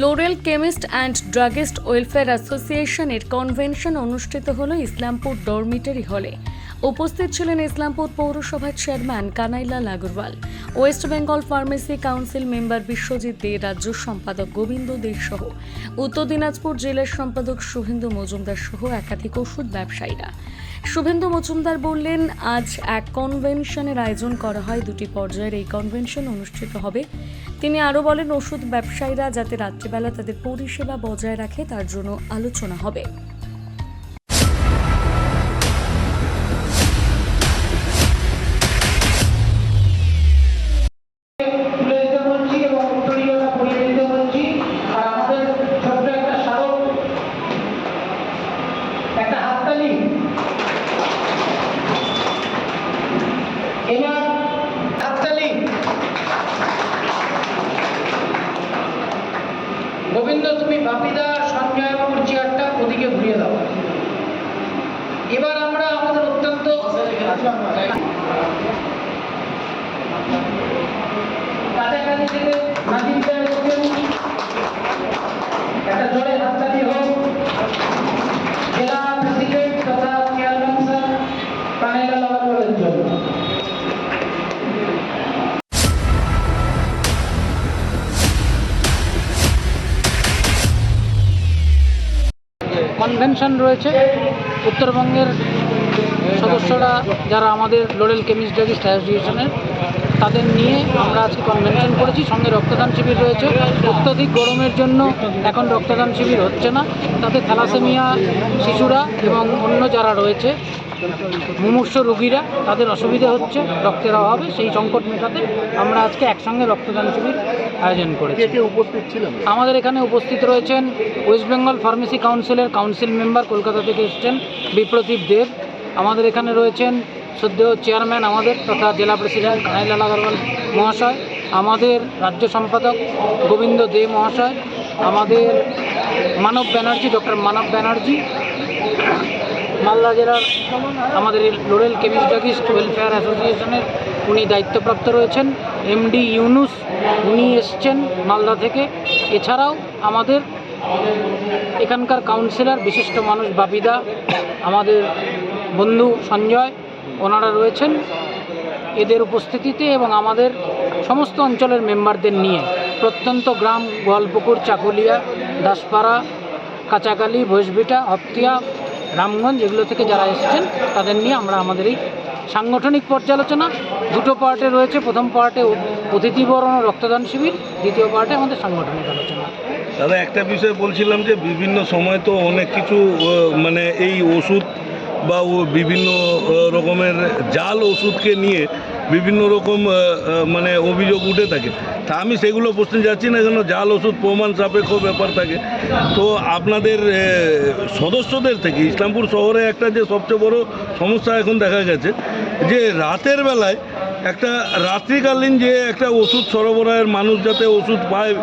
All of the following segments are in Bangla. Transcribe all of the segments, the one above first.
লোরেল কেমিস্ট অ্যান্ড ড্রাগিস্ট ওয়েলফেয়ার অ্যাসোসিয়েশনের কনভেনশন অনুষ্ঠিত হল ইসলামপুর ডরমিটরি হলে। উপস্থিত ছিলেন ইসলামপুর পৌরসভার chairman Kanailal Agarwal, West Bengal pharmacy council member Biswajit De, রাজ্য সম্পাদক গোবিন্দ দে সহ উত্তর দিনাজপুর জেলার সম্পাদক শুভেন্দু মজুমদার সহ একাধিক ওষুধ ব্যবসায়ীরা। শুভেন্দু মজুমদার বললেন, আজ এক কনভেনশনের আয়োজন করা হয়। দুটি পর্যায়ের এই কনভেনশন অনুষ্ঠিত হবে। তিনি আরও বলেন, ওষুধ ব্যবসায়ীরা যাতে রাত্রিবেলা তাদের পরিষেবা বজায় রাখে তার জন্য আলোচনা হবে। গোবিন্দ, তুমি বাপিদা সঞ্জয় বাবুর চেয়ারটা ওদিকে ঘুরিয়ে দাও। এবার আমরা আমাদের অত্যন্ত কাছাকাছি থেকে নাজিম সাহেব একটা জোরে হাততালি হোক। জেলা প্রেসিডেন্ট তথা চেয়ারম্যান স্যার কানাইলাল আগরওয়ালের জন্য। কনভেনশন রয়েছে উত্তরবঙ্গের সদস্যরা যারা আমাদের লোরেল কেমিস্ট ড্রাগিস্ট অ্যাসোসিয়েশনের, তাদের নিয়ে আমরা আজকে কনভেনশন করেছি। সঙ্গে রক্তদান শিবির রয়েছে। অত্যধিক গরমের জন্য এখন রক্তদান শিবির হচ্ছে না, তাতে থ্যালাসেমিয়া শিশুরা এবং অন্য যারা রয়েছে মুমূর্ষ রোগীরা, তাদের অসুবিধা হচ্ছে রক্তের অভাবে। সেই সংকট মেটাতে আমরা আজকে একসঙ্গে রক্তদান শিবির আয়োজন করেছি। উপস্থিত ছিলেন? আমাদের এখানে উপস্থিত রয়েছেন ওয়েস্ট বেঙ্গল ফার্মেসি কাউন্সিলের কাউন্সিল মেম্বার, কলকাতা থেকে এসেছেন বিপ্রদীপ দেব। আমাদের এখানে রয়েছেন শ্রদ্ধেয় চেয়ারম্যান আমাদের তথা জেলা প্রেসিডেন্ট কানাইলাল আগরওয়াল মহাশয়, আমাদের রাজ্য সম্পাদক গোবিন্দ দে মহাশয়, আমাদের মানব ব্যানার্জি, ডক্টর মানব ব্যানার্জি, মালদা জেলার আমাদের লোরেল কেমিস্ট ড্রাগিস্ট ওয়েলফেয়ার অ্যাসোসিয়েশনের উনি দায়িত্বপ্রাপ্ত রয়েছেন, এমডি ইউনুস উনি এসছেন মালদা থেকে। এছাড়াও আমাদের এখানকার কাউন্সিলর বিশিষ্ট মানুষ বাপিদা, আমাদের বন্ধু সঞ্জয়, ওনারা রয়েছেন এদের উপস্থিতিতে। এবং আমাদের সমস্ত অঞ্চলের মেম্বারদের নিয়ে প্রত্যন্ত গ্রাম গোয়ালপুকুর, চাকুলিয়া, দাসপাড়া, কাঁচাকালি, ভোজবিটা, হপ্তিয়া, রামগঞ্জ, এগুলো থেকে যারা এসেছেন তাদের নিয়ে আমরা আমাদের এই সাংগঠনিক পর্যালোচনা দুটো পার্টে রয়েছে। প্রথম পার্টে অতিথি বরণ ও রক্তদান শিবির, দ্বিতীয় পার্টে আমাদের সাংগঠনিক আলোচনা। দাদা, একটা বিষয় বলছিলাম যে বিভিন্ন সময় তো অনেক কিছু মানে এই ওষুধ বা বিভিন্ন রকমের জাল ওষুধকে নিয়ে বিভিন্ন রকম মানে অভিযোগ উঠে থাকে। তা আমি সেগুলো প্রশ্নে যাচ্ছি না, কেন জাল ওষুধ প্রমাণ সাপেক্ষ ব্যাপার থাকে। তো আপনাদের সদস্যদের থেকে ইসলামপুর শহরে একটা যে সবচেয়ে বড় সমস্যা এখন দেখা গেছে যে রাতের বেলায় একটা রাত্রিকালীন যে একটা ওষুধ সরবরাহের, মানুষ যাতে ওষুধ পায়,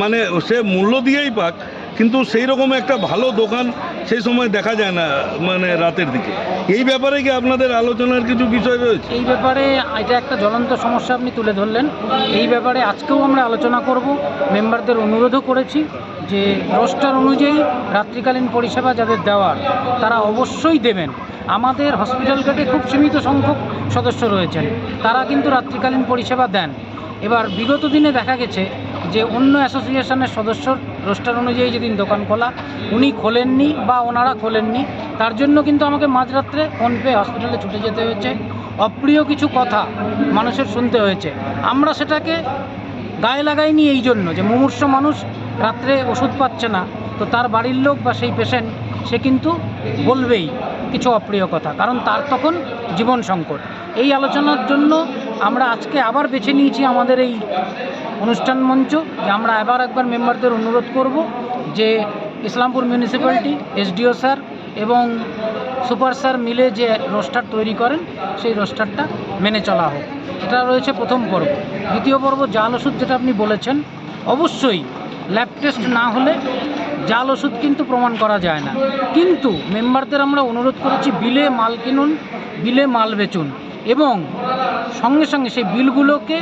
মানে সে মূল্য দিয়েই পাক, কিন্তু সেই রকম একটা ভালো দোকান সেই সময় দেখা যায় না, মানে রাতের দিকে। এই ব্যাপারে কি আপনাদের আলোচনার কিছু বিষয় রয়েছে? এই ব্যাপারে এটা একটা জ্বলন্ত সমস্যা আপনি তুলে ধরলেন। এই ব্যাপারে আজকেও আমরা আলোচনা করব। মেম্বারদের অনুরোধও করেছি যে রোস্টার অনুযায়ী রাত্রিকালীন পরিষেবা যাদের দেওয়ার তারা অবশ্যই দেবেন। আমাদের হসপিটাল গেটে খুব সীমিত সংখ্যক সদস্য রয়েছেন, তারা কিন্তু রাত্রিকালীন পরিষেবা দেন। এবার বিগত দিনে দেখা গেছে যে অন্য অ্যাসোসিয়েশনের সদস্যর রোস্টার অনুযায়ী যেদিন দোকান খোলা উনি খোলেননি বা ওনারা খোলেননি, তার জন্য কিন্তু আমাকে মাঝরাত্রে ফোন পেয়ে হসপিটালে ছুটে যেতে হয়েছে। অপ্রিয় কিছু কথা মানুষের শুনতে হয়েছে। আমরা সেটাকে গায়ে লাগাইনি এই জন্য যে মুমূর্ষ মানুষ রাত্রে ওষুধ পাচ্ছে না, তো তার বাড়ির লোক বা সেই পেশেন্ট সে কিন্তু বলবেই কিছু অপ্রিয় কথা, কারণ তার তখন জীবন সংকট। এই আলোচনার জন্য আমরা আজকে আবার বেছে নিয়েছি আমাদের এই অনুষ্ঠান মঞ্চ, যে আমরা একবার মেম্বারদের অনুরোধ করব যে ইসলামপুর মিউনিসিপ্যালিটি, এসডিও স্যার এবং সুপার স্যার মিলে যে রোস্টার তৈরি করেন সেই রোস্টারটা মেনে চলা হোক। এটা রয়েছে প্রথম পর্ব। দ্বিতীয় পর্ব জাল ওষুধ, যেটা আপনি বলেছেন, অবশ্যই ল্যাব টেস্ট না হলে জাল ওষুধ কিন্তু প্রমাণ করা যায় না। কিন্তু মেম্বারদের আমরা অনুরোধ করেছি বিলে মাল কিনুন, বিলে মাল বেচুন এবং সঙ্গে সঙ্গে সেই বিলগুলোকে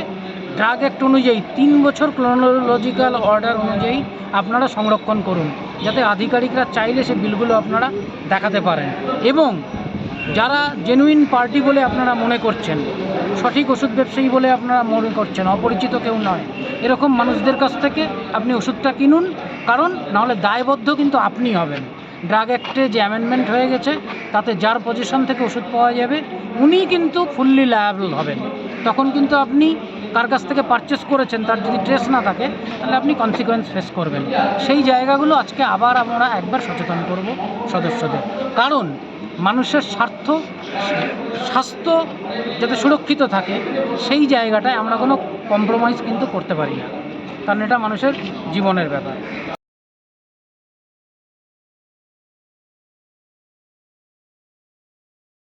ড্রাগ অ্যাক্ট অনুযায়ী 3 বছর ক্রোনোলজিক্যাল অর্ডার অনুযায়ী আপনারা সংরক্ষণ করুন, যাতে আধিকারিকরা চাইলে সে বিলগুলো আপনারা দেখাতে পারেন। এবং যারা জেনুইন পার্টি বলে আপনারা মনে করছেন, সঠিক ওষুধ ব্যবসায়ী বলে আপনারা মনে করছেন, অপরিচিত কেউ নয়, এরকম মানুষদের কাছ থেকে আপনি ওষুধটা কিনুন, কারণ নাহলে দায়বদ্ধ কিন্তু আপনি হবেন। ড্রাগ অ্যাক্টে যে অ্যামেন্ডমেন্ট হয়ে গেছে তাতে যার পজিশন থেকে ওষুধ পাওয়া যাবে উনিই কিন্তু ফুললি লায়াবল হবেন। তখন কিন্তু আপনি কার কাছ থেকে পারচেস করেছেন তার যদি ট্রেস না থাকে তাহলে আপনি কনসিকোয়েন্স ফেস করবেন। সেই জায়গাগুলো আজকে আবার আমরা একবার সচেতন করব সদস্যদের, কারণ মানুষের স্বাস্থ্য যাতে সুরক্ষিত থাকে সেই জায়গাটায় আমরা কোনো কম্প্রোমাইজ কিন্তু করতে পারি না, কারণ এটা মানুষের জীবনের ব্যাপার।